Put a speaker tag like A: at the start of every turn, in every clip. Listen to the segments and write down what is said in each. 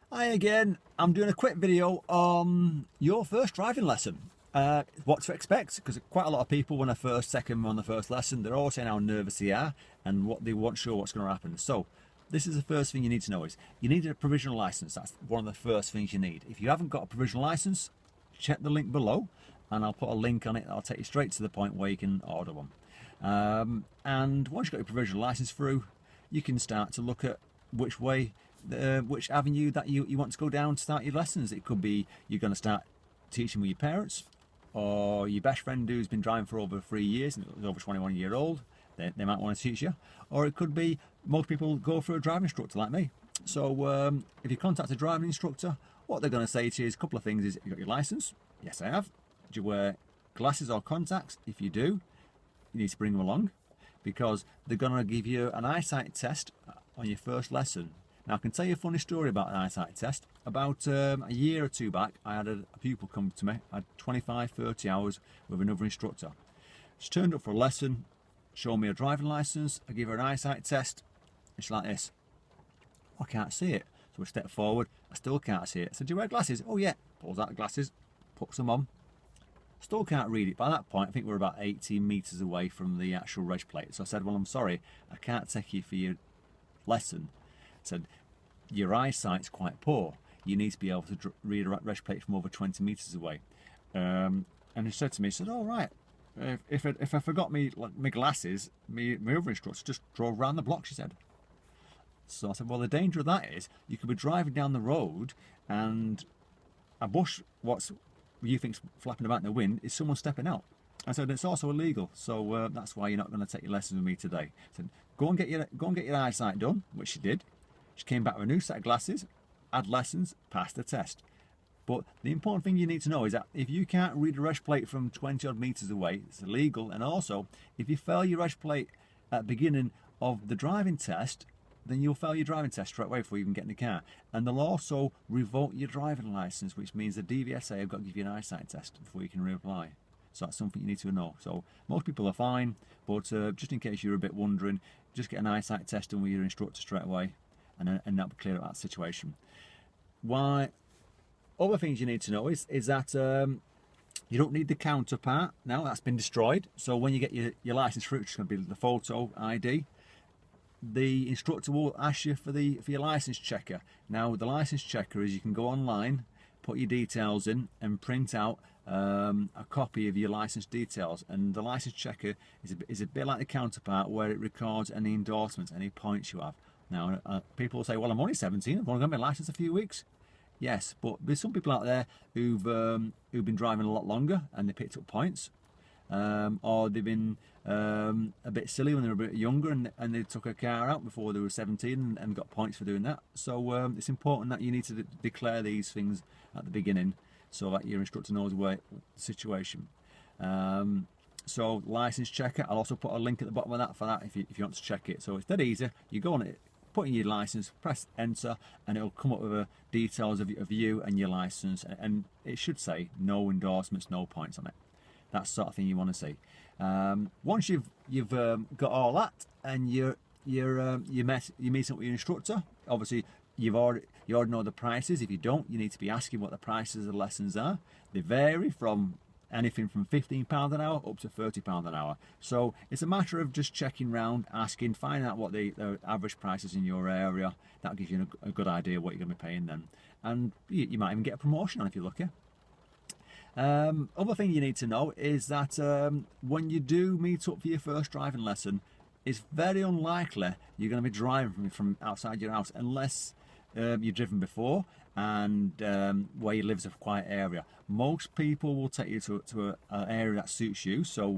A: Hi again, I'm doing a quick video on your first driving lesson. What to expect, because quite a lot of people when I first take them on the first lesson, they're all saying how nervous they are and what they weren't sure what's going to happen. So this is the first thing you need to know is you need a provisional license. That's one of the first things you need. If you haven't got a provisional license, check the link below and I'll put a link on it. I'll take you straight to the point where you can order one. And once you've got your provisional license through, you can start to look at which way which avenue that you want to go down to start your lessons. It could be you're going to start teaching with your parents or your best friend who's been driving for over 3 years and is over 21 years old. They might want to teach you. Or it could be most people go for a driving instructor like me. So if you contact a driving instructor, what they're going to say to you is a couple of things. Is you got your license? Yes, I have. Do you wear glasses or contacts? If you do, you need to bring them along because they're going to give you an eyesight test on your first lesson. Now I can tell you a funny story about an eyesight test. About a year or two back, I had a pupil come to me. I had 25-30 hours with another instructor. She turned up for a lesson, showed me a driving license, I gave her an eyesight test, and she's like this. I can't see it. So we step forward, I still can't see it. I said, do you wear glasses? Oh yeah. Pulls out the glasses, puts them on. Still can't read it. By that point, I think we're about 18 metres away from the actual reg plate. So I said, well, I'm sorry, I can't take you for your lesson. I said, your eyesight's quite poor. You need to be able to read a reg plate from over 20 metres away. And he said to me, he said, all right, if I forgot my glasses, my other instructor just drove around the block, she said. So I said, well, the danger of that is you could be driving down the road and a bush, what's you think's flapping about in the wind, is someone stepping out. I said, it's also illegal, so that's why you're not going to take your lessons with me today. I said, go and get your eyesight done, which she did. She came back with a new set of glasses, had lessons, passed the test. But the important thing you need to know is that if you can't read a reg plate from 20 odd metres away, it's illegal. And also, if you fail your reg plate at the beginning of the driving test, then you'll fail your driving test straight away before you even get in the car. And they'll also revoke your driving licence, which means the DVSA have got to give you an eyesight test before you can reapply. So that's something you need to know. So most people are fine, but just in case you're a bit wondering, just get an eyesight test done with your instructor straight away, and that'll clear up that situation. Why? Other things you need to know is that you don't need the counterpart now. That's been destroyed. So when you get your license through, it's going to be the photo ID. The instructor will ask you for your license checker. Now the license checker is you can go online, put your details in, and print out a copy of your license details. And the license checker is a bit like the counterpart, where it records any endorsements, any points you have. Now people will say, well, I'm only 17, I've only got my license a few weeks. Yes, but there's some people out there who've been driving a lot longer and they picked up points. Or they've been a bit silly when they were a bit younger and they took a car out before they were 17 and got points for doing that. So it's important that you need to declare these things at the beginning so that your instructor knows the situation. So license checker, I'll also put a link at the bottom of that for that if you want to check it. So it's dead easy. You go on it, put in your license, press enter, and it'll come up with details of you and your license, and it should say no endorsements, no points on it. That's the sort of thing you want to see. Once you've got all that and you meet up with your instructor, obviously you already know the prices. If you don't, you need to be asking what the prices of the lessons are. They vary from anything from £15 an hour up to £30 an hour. So it's a matter of just checking round, asking, finding out what the average price is in your area. That'll give you a good idea of what you're going to be paying then. And you might even get a promotion on if you're lucky. Other thing you need to know is that when you do meet up for your first driving lesson, it's very unlikely you're going to be driving from outside your house unless you've driven before and where you live is a quiet area. Most people will take you to an area that suits you. So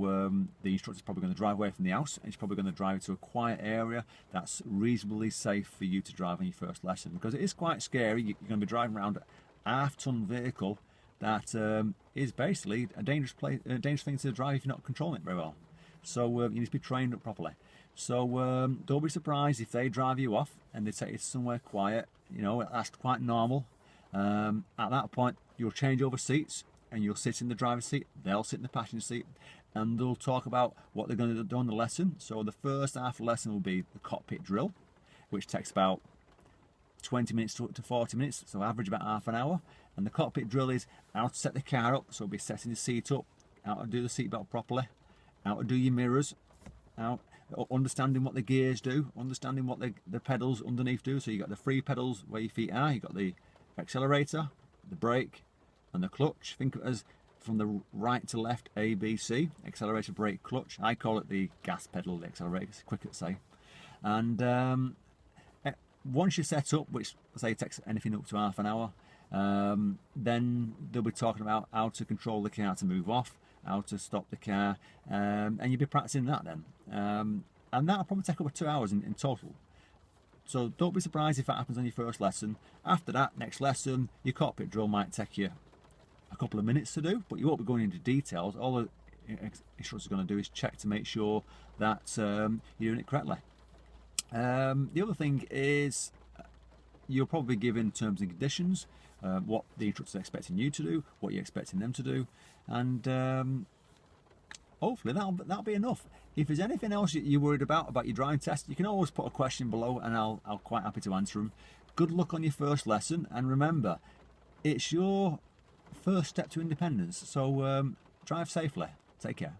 A: the instructor's probably going to drive away from the house and he's probably going to drive you to a quiet area that's reasonably safe for you to drive on your first lesson, because it is quite scary. You're going to be driving around a half-ton vehicle that is basically a dangerous thing to drive if you're not controlling it very well. So you need to be trained up properly. So don't be surprised if they drive you off and they take you to somewhere quiet. You know, that's quite normal. At that point, you'll change over seats and you'll sit in the driver's seat. They'll sit in the passenger seat, and they'll talk about what they're going to do on the lesson. So the first half of the lesson will be the cockpit drill, which takes about 20 minutes to 40 minutes, so average about half an hour. And the cockpit drill is how to set the car up, so we'll be setting the seat up, how to do the seatbelt properly, how to do your mirrors, how understanding what the gears do, understanding what the pedals underneath do. So you got the free pedals where your feet are, you got the accelerator, the brake, and the clutch. Think of it as from the right to left, A, B, C, accelerator, brake, clutch. I call it the gas pedal, the accelerator, it's quicker to say. And once you're set up, which say takes anything up to half an hour, then they'll be talking about how to control the car to move off, how to stop the car, and you'll be practicing that then. And that'll probably take over 2 hours in total. So don't be surprised if that happens on your first lesson. After that, next lesson, your cockpit drill might take you a couple of minutes to do, but you won't be going into details. All the instructor's going to do is check to make sure that you're doing it correctly. The other thing is you'll probably be given terms and conditions, what the instructor's expecting you to do, what you're expecting them to do, and hopefully that'll be enough. If there's anything else you're worried about your driving test, you can always put a question below and I'll quite happy to answer them. Good luck on your first lesson, and remember, it's your first step to independence, so drive safely. Take care.